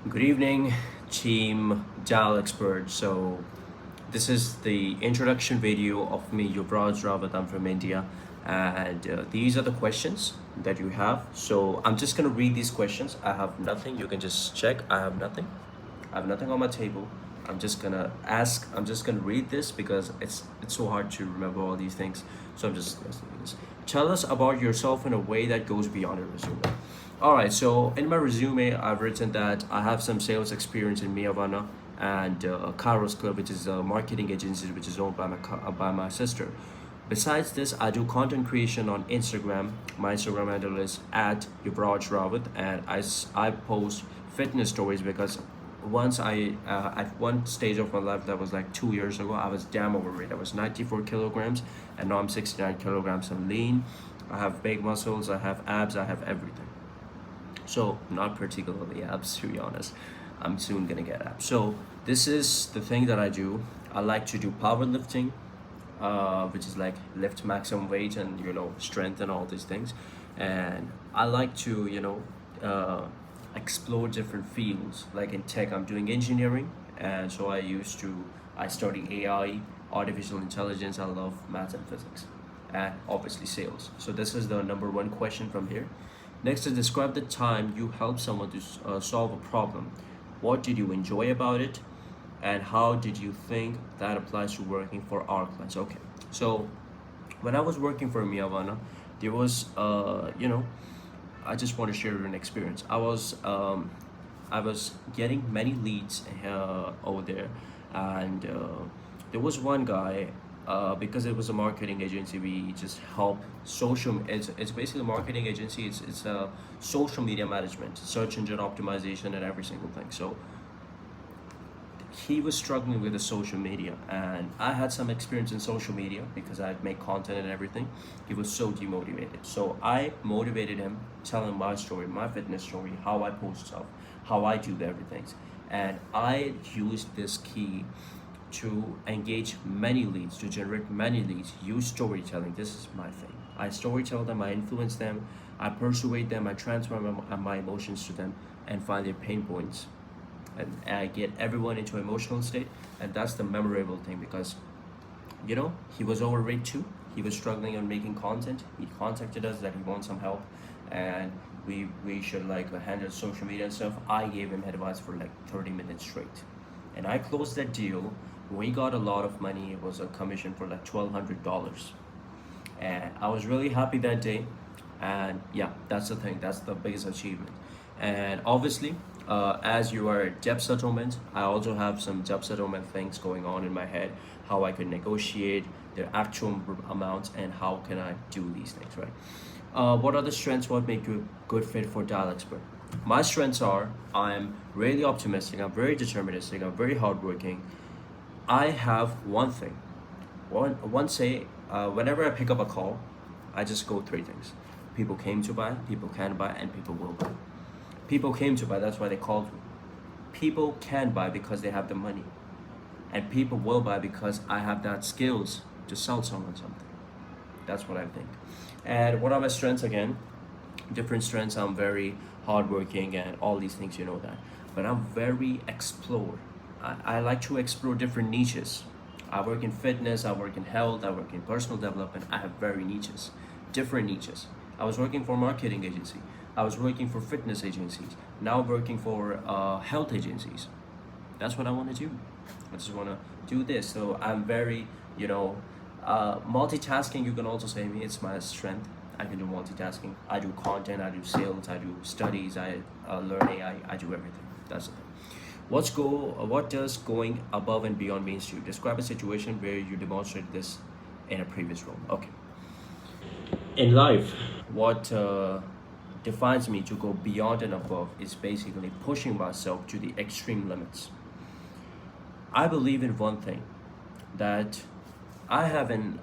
Good evening, team Dial Expert. This is the introduction video of me, Yuvraj Rawat. I'm from India, and these are the questions that you have. So, I'm just gonna read these questions. I have nothing. You can just check. I have nothing. I have nothing on my table. I'm just gonna ask. I'm just gonna read this because it's so hard to remember all these things. So I'm just gonna read this. Tell us about yourself in a way that goes beyond a resume. All right. So in my resume, I've written that I have some sales experience in Mia Vanna and Kairos Club, which is a marketing agency which is owned by my sister. Besides this, I do content creation on Instagram. My Instagram handle is at Yuvraj Rawat, and I post fitness stories because once at one stage of my life, that was like 2 years ago, I was damn overweight. I was 94 kilograms, and now I'm 69 kilograms. I'm lean. I have big muscles. I have abs. I have everything. So not particularly abs, to be honest. I'm soon gonna get abs. So this is the thing that I do. I like to do powerlifting, which is like lift maximum weight and strength and all these things. And I like to explore different fields. Like in tech, I'm doing engineering, and so I study AI, artificial intelligence. I love math and physics, and obviously sales. So this is the number one question from here. Next is describe the time you helped someone to solve a problem. What did you enjoy about it, and how did you think that applies to working for our clients? Okay, so when I was working for Miyavana, there was I just want to share an experience. I was getting many leads over there, and there was one guy. Because it was a marketing agency, we just help social. It's basically a marketing agency. It's a social media management, search engine optimization, and every single thing. So he was struggling with the social media, and I had some experience in social media because I make content and everything. He was so demotivated, so I motivated him, telling my story, my fitness story, how I post stuff, how I do the everything. And I used this key to engage many leads, to generate many leads. Use storytelling. This is my thing. I storytell them, I influence them, I persuade them, I transfer my emotions to them and find their pain points, and I get everyone into emotional state. And that's the memorable thing because he was overweight too. He was struggling on making content. He contacted us that he wants some help, and we should like handle social media and stuff. I gave him advice for like 30 minutes straight, and I closed that deal. We got a lot of money. It was a commission for like $1,200, and I was really happy that day. And yeah, that's the thing. That's the biggest achievement. And obviously, as you are debt settlement, I also have some debt settlement things going on in my head. How I could negotiate the actual amounts and how can I do these things, right? What are the strengths? What make you a good fit for Dial Expert? My strengths are I'm really optimistic. I'm very deterministic. I'm very hardworking. I have one thing. One say, whenever I pick up a call, I just go three things. People came to buy, people can buy, and people will buy. People came to buy, that's why they called me. People can buy because they have the money. And people will buy because I have that skills to sell someone something. That's what I think. And what are my strengths again? Different strengths. I'm very hardworking and all these things, you know that. But I'm very explore. I like to explore different niches. I work in fitness, I work in health, I work in personal development. I have very niches, different niches. I was working for a marketing agency. I was working for fitness agencies. Now working for health agencies. That's what I want to do. I just want to do this. So I'm very, multitasking. You can also say me. It's my strength. I can do multitasking. I do content. I do sales. I do studies. I learn AI. I do everything. That's the thing. What does going above and beyond means to you? Describe a situation where you demonstrated this in a previous role. Okay. In life, what defines me to go beyond and above is basically pushing myself to the extreme limits. I believe in one thing, that I have an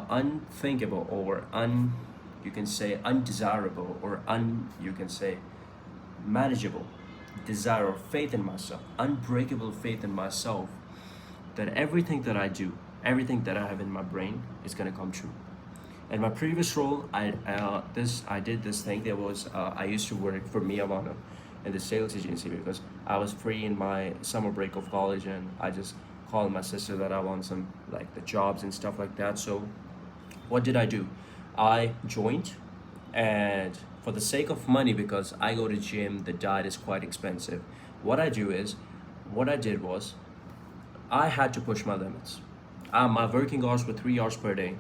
unthinkable or you can say undesirable or you can say manageable desire or faith in myself, unbreakable faith in myself, that everything that I do, everything that I have in my brain is gonna come true. In my previous role, I did this thing. There was I used to work for Miyavana in the sales agency because I was free in my summer break of college, and I just called my sister that I want some like the jobs and stuff like that. So what did I do? I joined, and for the sake of money, because I go to gym, the diet is quite expensive. What I do is, what I did was, I had to push my limits. My working hours were 3 hours per day,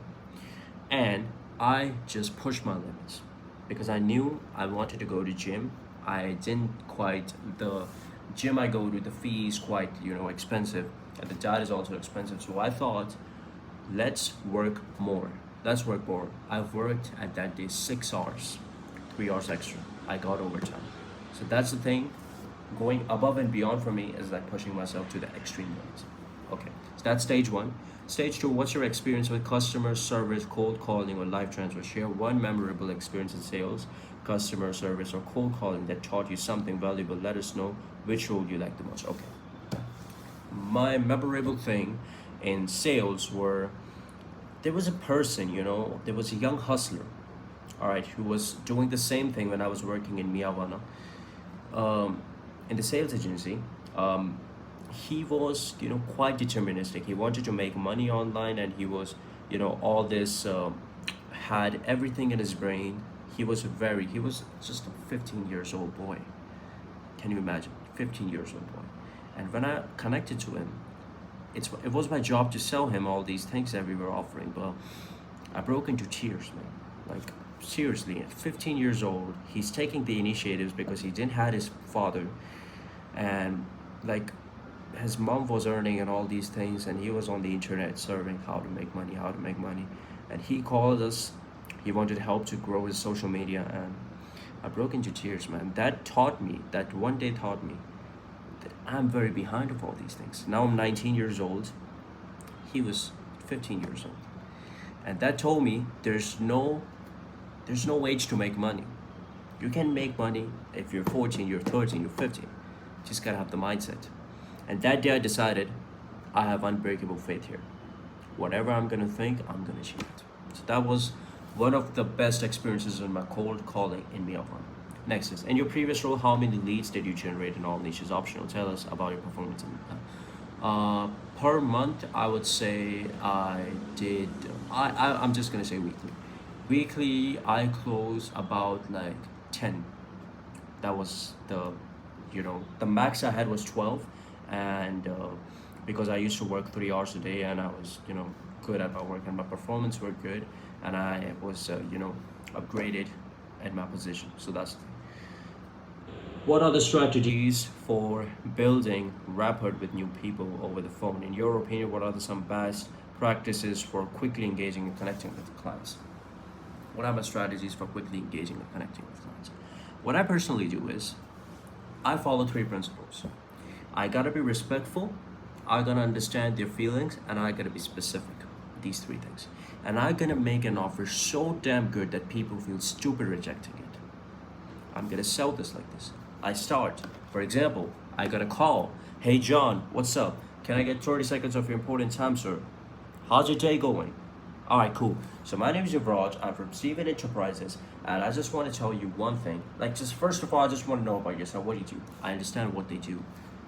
and I just pushed my limits because I knew I wanted to go to gym. I didn't quite the gym I go to, the fee is quite expensive, and the diet is also expensive. So I thought, let's work more. Let's work more. I worked at that day 6 hours, 3 hours extra. I got overtime. So that's the thing. Going above and beyond for me is like pushing myself to the extreme limits. Okay, so that's stage one. Stage two, what's your experience with customer service, cold calling, or live transfer? Share one memorable experience in sales, customer service, or cold calling that taught you something valuable. Let us know which role you like the most. Okay. My memorable thing in sales were, there was a person, there was a young hustler, all right, who was doing the same thing when I was working in Miyavana, in the sales agency. He was, quite deterministic. He wanted to make money online, and he was, all this, had everything in his brain. He was just a 15 years old boy. Can you imagine? 15 years old boy. And when I connected to him, it was my job to sell him all these things that we were offering, but I broke into tears, man. Like, seriously, at 15 years old, he's taking the initiatives because he didn't have his father, and like his mom was earning and all these things, and he was on the internet serving how to make money, and he called us. He wanted help to grow his social media, and I broke into tears, man. That one day taught me that I'm very behind of all these things. Now I'm 19 years old. He was 15 years old. And that told me there's no age to make money. You can make money if you're 14, you're 13, you're 15. Just gotta have the mindset. And that day I decided I have unbreakable faith here. Whatever I'm gonna think, I'm gonna achieve it. So that was one of the best experiences in my cold calling in Miyavana. Next is, in your previous role, how many leads did you generate in all niches? Optional. Tell us about your performance. Per month, I would say I did. I'm just gonna say weekly. Weekly, I close about like 10. That was the max I had was 12, and because I used to work 3 hours a day, and I was good at my work, and my performance were good, and I was upgraded at my position. So that's. What are the strategies for building rapport with new people over the phone? In your opinion, what are some best practices for quickly engaging and connecting with clients? What are my strategies for quickly engaging and connecting with clients? What I personally do is, I follow three principles. I gotta be respectful, I gotta understand their feelings, and I gotta be specific. These three things. And I'm gonna make an offer so damn good that people feel stupid rejecting it. I'm gonna sell this like this. I start. For example, I got a call. Hey John, what's up? Can I get 30 seconds of your important time, sir? How's your day going? Alright, cool. So my name is Yuvraj. I'm from Steven Enterprises, and I just want to tell you one thing. Like, just first of all, I just want to know about yourself. What do you do? I understand what they do.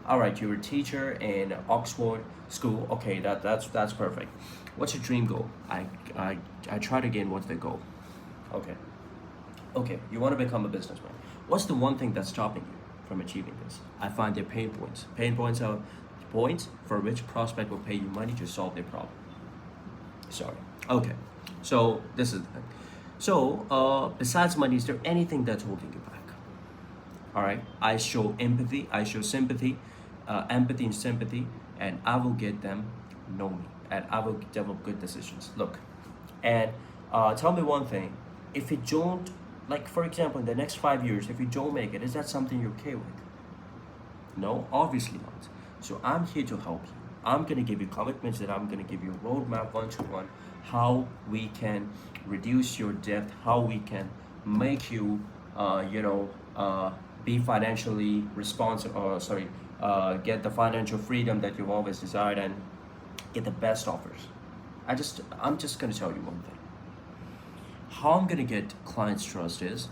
Alright, you're a teacher in Oxford School. Okay, that's perfect. What's your dream goal? I try to gain what's the goal. Okay. Okay, you want to become a businessman. What's the one thing that's stopping you from achieving this? I find their pain points. Pain points are points for which prospect will pay you money to solve their problem. Sorry. Okay, so this is the thing. So, besides money, is there anything that's holding you back? All right, I show empathy, I show sympathy, empathy and sympathy, and I will get them know me, and I will develop good decisions. Look, and tell me one thing. If you don't, like for example, in the next 5 years, if you don't make it, is that something you're okay with? No, obviously not. So I'm here to help you. I'm gonna give you commitments, that I'm gonna give you a roadmap one-to-one, how we can reduce your debt, how we can make you, be financially responsible, get the financial freedom that you've always desired, and get the best offers. I'm just gonna tell you one thing. how I'm gonna get clients' trust is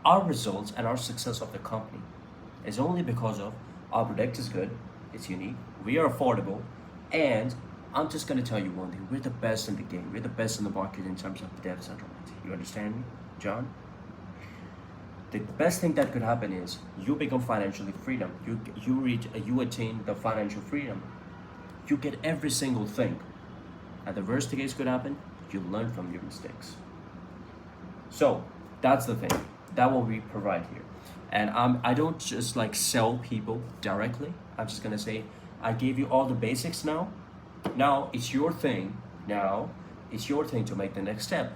our results and our success of the company is only because of our product is good, it's unique, we are affordable, and I'm just gonna tell you one thing: we're the best in the game, we're the best in the market in terms of dev settlement. You understand me, John? The best thing that could happen is you become financially freedom. You attain the financial freedom. You get every single thing, and the worst case could happen: you learn from your mistakes. So that's the thing. That what we provide here. And I don't just like sell people directly. I'm just gonna say I gave you all the basics now. Now it's your thing. Now it's your thing to make the next step.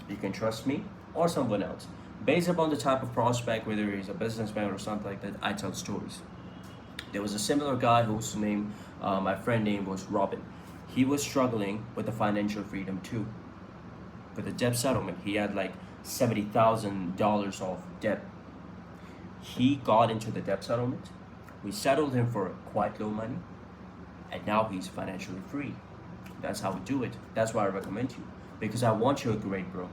You can trust me or someone else. Based upon the type of prospect, whether he's a businessman or something like that, I tell stories. There was a similar guy whose name, my friend name was Robin. He was struggling with the financial freedom too. With the debt settlement, he had like $70,000 of debt. He got into the debt settlement. We settled him for quite low money, and now he's financially free. That's how we do it. That's why I recommend you, because I want you a great bro.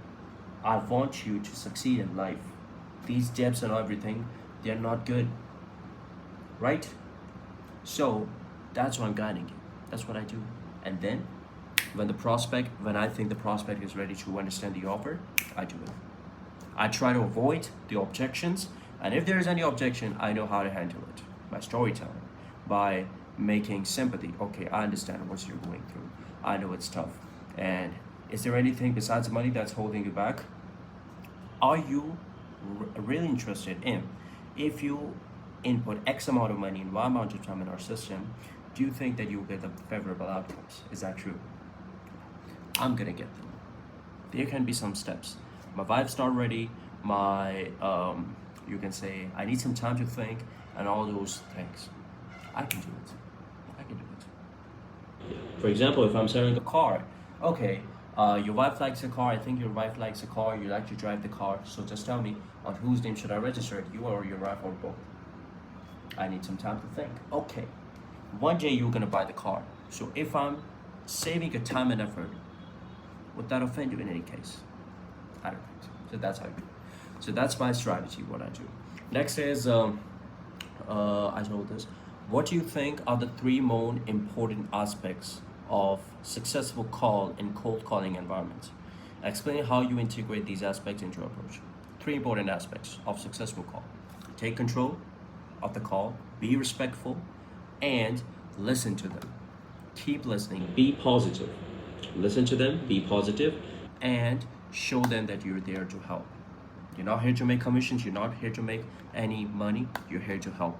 I want you to succeed in life. These debts and everything, they're not good, right? So that's why I'm guiding you. That's what I do. And then when I think the prospect is ready to understand the offer, I do it. I try to avoid the objections, and if there is any objection, I know how to handle it by storytelling, by making sympathy. Okay, I understand what you're going through. I know it's tough. And is there anything besides money that's holding you back? Are you really interested in, if you input X amount of money in Y amount of time in our system, do you think that you'll get the favorable outcomes? Is that true? I'm gonna get them. There can be some steps. My vibes not ready. You can say I need some time to think, and all those things. I can do it. I can do it. For example, if I'm selling a car, okay, your wife likes a car. I think your wife likes a car. You like to drive the car. So just tell me, on whose name should I register it? You or your wife or both? I need some time to think. Okay, one day you're gonna buy the car. So if I'm saving your time and effort, would that offend you in any case? I don't think so. So that's how I do. So that's my strategy, what I do. Next is, I told this. What do you think are the three more important aspects of successful call in cold calling environments? Explain how you integrate these aspects into your approach. Three important aspects of successful call. Take control of the call, be respectful, and listen to them. Keep listening, be positive. Listen to them, be positive, and show them that you're there to help. You're not here to make commissions, you're not here to make any money, you're here to help.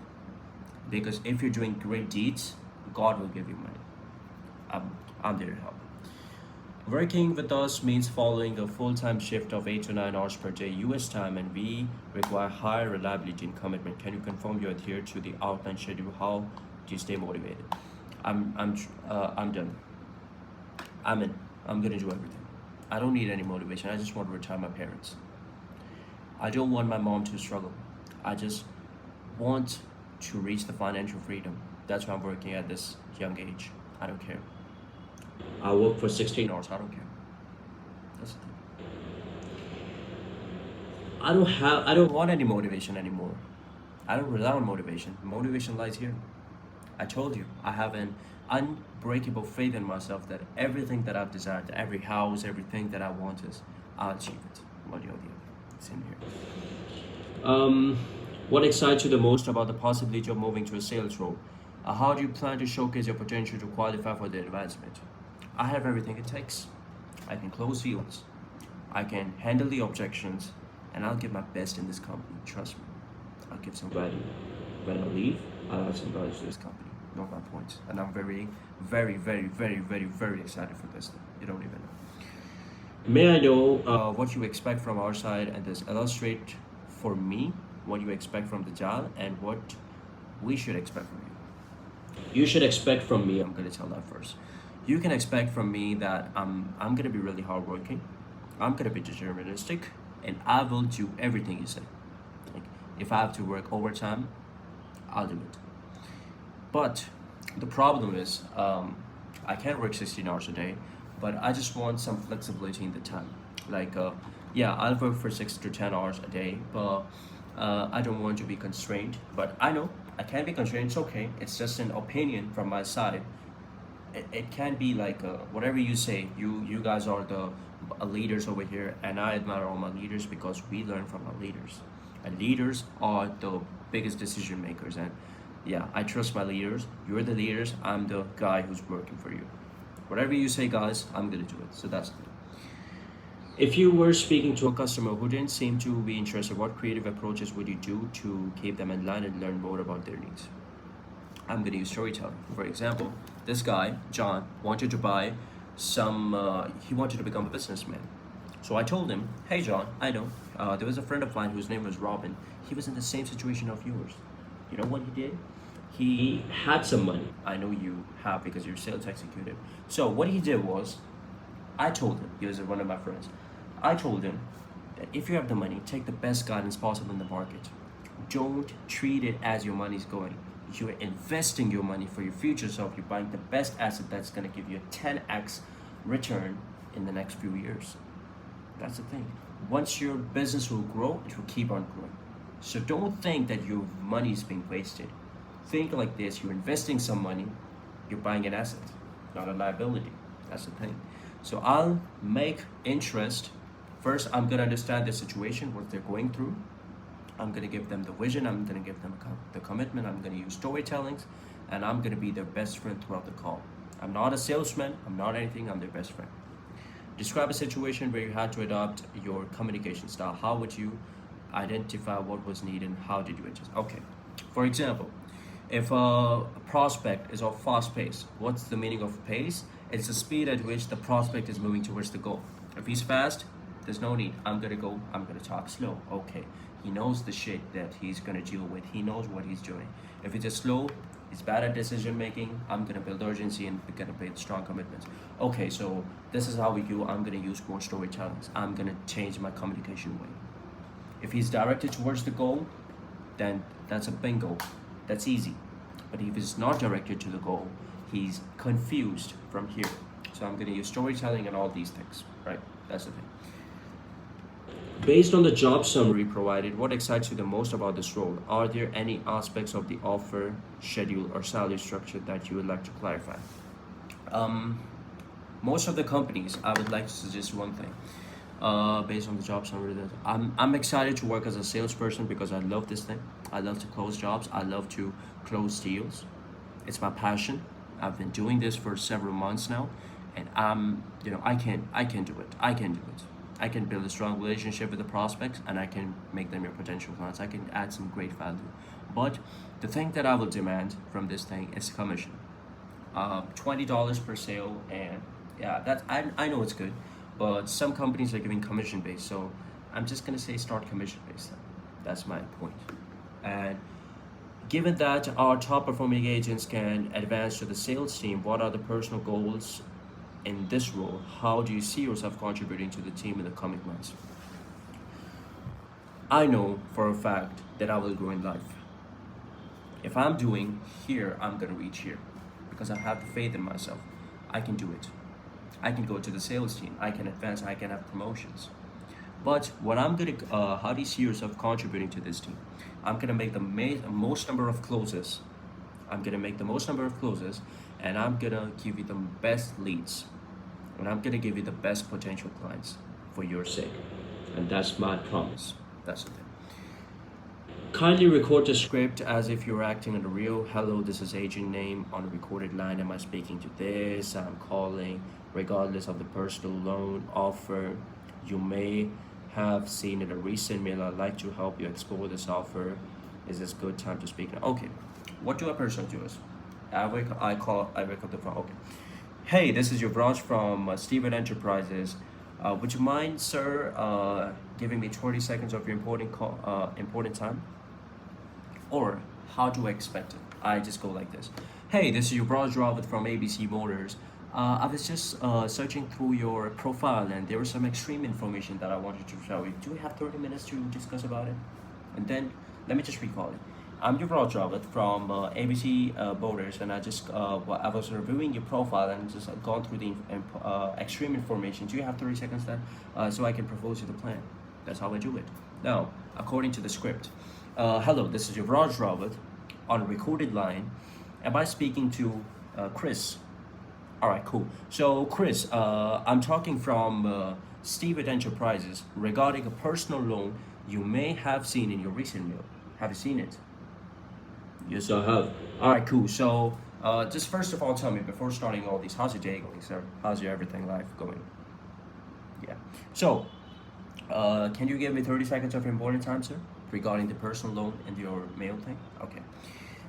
Because if you're doing great deeds, God will give you money. I'm there to help. Working with us means following a full-time shift of 8 to 9 hours per day US time, and we require high reliability and commitment. Can you confirm you adhere to the outline schedule? How do you stay motivated? I'm done. I'm in. I'm gonna do everything. I don't need any motivation. I just want to retire my parents. I don't want my mom to struggle. I just want to reach the financial freedom. That's why I'm working at this young age. I don't care. I work for 16 hours. I don't care. That's the thing. I don't want any motivation anymore. I don't rely on motivation. Motivation lies here. I told you, I have an unbreakable faith in myself that everything that I've desired, every house, everything that I want is, I'll achieve it. One day or the other. Same here. What excites you the most about the possibility of moving to a sales role? How do you plan to showcase your potential to qualify for the advancement? I have everything it takes. I can close deals. I can handle the objections, and I'll give my best in this company. Trust me. I'll give some value. When I leave, I'll add some value to this company. Not my point. And I'm very, very, very, very, very, very excited for this. You don't even know. May I know what you expect from our side, and this illustrate for me what you expect from the job and what we should expect from you. You should expect from me, I'm gonna tell that first. You can expect from me that I'm gonna be really hardworking, I'm gonna be deterministic, and I will do everything you say. Like, if I have to work overtime, I'll do it. But the problem is, I can't work 16 hours a day, but I just want some flexibility in the time. Like, yeah, I'll work for 6 to 10 hours a day, but I don't want to be constrained. But I know I can be constrained. It's okay. It's just an opinion from my side. It can be like, whatever you say. You guys are the leaders over here, and I admire all my leaders because we learn from our leaders. And leaders are the biggest decision makers. And yeah, I trust my leaders. You're the leaders. I'm the guy who's working for you. Whatever you say, guys, I'm gonna do it. So that's it. If you were speaking to a customer who didn't seem to be interested, what creative approaches would you do to keep them in line and learn more about their needs? I'm going to use storytelling. For example, this guy, John, wanted to buy he wanted to become a businessman. So I told him, hey, John, I know. There was a friend of mine whose name was Robin. He was in the same situation of yours. You know what he did? He had some money. I know you have because you're sales executive. So what he did was, I told him, he was one of my friends. I told him that if you have the money, take the best guidance possible in the market. Don't treat it as your money's going. You're investing your money for your future self. You're buying the best asset that's going to give you a 10x return in the next few years. That's the thing. Once your business will grow, it will keep on growing. So don't think that your money is being wasted. Think like this: you're investing some money, you're buying an asset, not a liability. That's the thing. So I'll make interest. First, I'm gonna understand the situation, what they're going through. I'm gonna give them the vision. I'm gonna give them the commitment. I'm gonna use storytellings, and I'm gonna be their best friend throughout the call. I'm not a salesman. I'm not anything. I'm their best friend. Describe a situation where you had to adopt your communication style. How would you identify what was needed? How did you adjust? Okay. For example, if a prospect is of fast pace, what's the meaning of pace? It's the speed at which the prospect is moving towards the goal. If he's fast, there's no need. I'm gonna talk slow. Okay. He knows the shit that he's gonna deal with. He knows what he's doing. If it's just slow, he's bad at decision making. I'm gonna build urgency and we're gonna build strong commitments. Okay, so this is how we do. I'm gonna use more storytellings. I'm gonna change my communication way. If he's directed towards the goal, then that's a bingo. That's easy. But if he's not directed to the goal, he's confused from here. So I'm gonna use storytelling and all these things, right? That's the thing. Based on the job summary provided, what excites you the most about this role? Are there any aspects of the offer, schedule, or salary structure that you would like to clarify? Most of the companies, I would like to suggest one thing. Based on the job summary, that I'm excited to work as a salesperson because I love this thing. I love to close jobs. I love to close deals. It's my passion. I've been doing this for several months now, and I can do it. I can do it. I can build a strong relationship with the prospects, and I can make them your potential clients. I can add some great value. But the thing that I will demand from this thing is commission. $20 per sale, and yeah, I know it's good, but some companies are giving commission based, so I'm just gonna say start commission based. That's my point. And given that our top performing agents can advance to the sales team, what are the personal goals in this role? How do you see yourself contributing to the team in the coming months? I know for a fact that I will grow in life. If I'm doing here, I'm gonna reach here because I have the faith in myself. I can do it. I can go to the sales team. I can advance. I can have promotions. But what I'm gonna, how do you see yourself contributing to this team? I'm gonna make the most number of closes. I'm gonna make the most number of closes, and I'm gonna give you the best leads, and I'm gonna give you the best potential clients for your sake, and that's my promise. That's the thing. Kindly record the script as if you're acting on the real. Hello, this is agent name on a recorded line. Am I speaking to this? I'm calling regardless of the personal loan offer you may have seen in a recent mail. I'd like to help you explore this offer. Is this good time to speak now? Okay. What do a person do is I wake up the phone. Okay. Hey, this is your branch from Steven Enterprises. Would you mind, sir, giving me 20 seconds of your important time? Or how do I expect it? I just go like this. Hey, this is your branch Robert from ABC Motors. I was just searching through your profile, and there was some extreme information that I wanted to show you. Do we have 30 minutes to discuss about it? And then let me just recall it. I'm Yuvraj Rawat from ABC Borders, and I was reviewing your profile and just gone through the extreme information. Do you have 30 seconds there, so I can propose you the plan? That's how I do it. Now, according to the script, hello, this is Yuvraj Rawat on a recorded line. Am I speaking to Chris? All right, cool. So, Chris, I'm talking from Stewart Enterprises regarding a personal loan you may have seen in your recent mail. Have you seen it? Yes, I have. All right, cool. So, just first of all, tell me before starting all these, how's your day going, sir? How's your everything life going? Yeah. So, can you give me 30 seconds of your important time, sir, regarding the personal loan and your mail thing? Okay.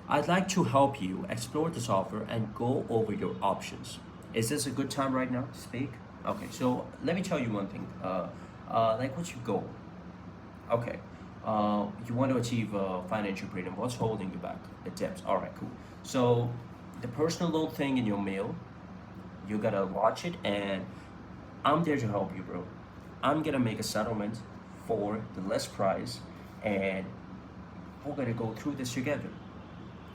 I'd like to help you explore this offer and go over your options. Is this a good time right now to speak? Okay, so let me tell you one thing. Like, what's your goal? Okay. You want to achieve financial freedom. What's holding you back? The debts. All right, cool. So, the personal loan thing in your mail, you gotta watch it, and I'm there to help you, bro. I'm gonna make a settlement for the less price, and we're gonna go through this together.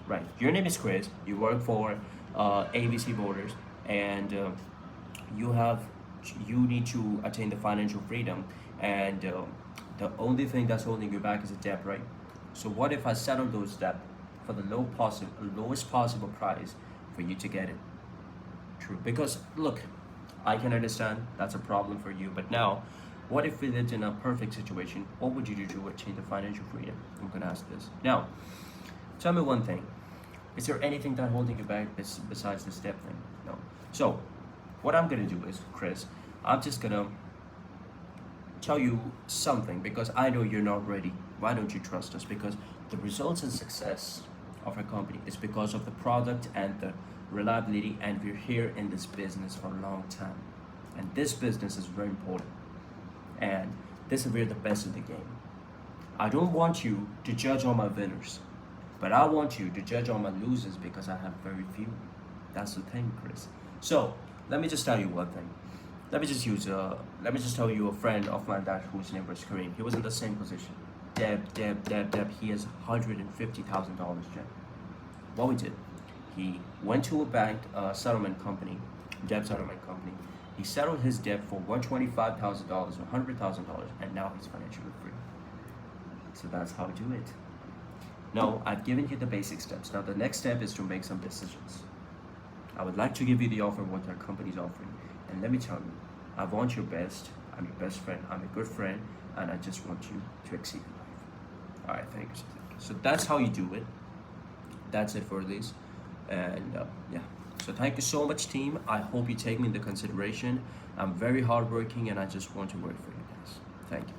Right. Your name is Chris. You work for ABC Borders, and you need to attain the financial freedom, and the only thing that's holding you back is a debt, right? So what if I settle those debt for the lowest possible price for you to get it? True. Because look, I can understand that's a problem for you, but now, what if we lived in a perfect situation? What would you do to attain the financial freedom? I'm gonna ask this now. Tell me one thing. Is there anything that holding you back besides this step thing? No. So, what I'm gonna do is, Chris, I'm just gonna tell you something because I know you're not ready. Why don't you trust us? Because the results and success of our company is because of the product and the reliability, and we're here in this business for a long time. And this business is very important. And this is we're the best in the game. I don't want you to judge all my winners. But I want you to judge all my losers because I have very few. That's the thing, Chris. So let me just tell you one thing. Let me just tell you a friend of mine that whose name was Kareem. He was in the same position. Deb. He has $150,000 debt. What we did, he went to a bank settlement company, debt settlement company. He settled his debt for $125,000 or $100,000, and now he's financially free. So that's how we do it. No, I've given you the basic steps. Now the next step is to make some decisions. I would like to give you the offer what our company is offering. And let me tell you, I want your best. I'm your best friend. I'm a good friend. And I just want you to exceed in life. All right, thanks. So that's how you do it. That's it for this. And yeah. So thank you so much, team. I hope you take me into consideration. I'm very hardworking and I just want to work for you guys. Thank you.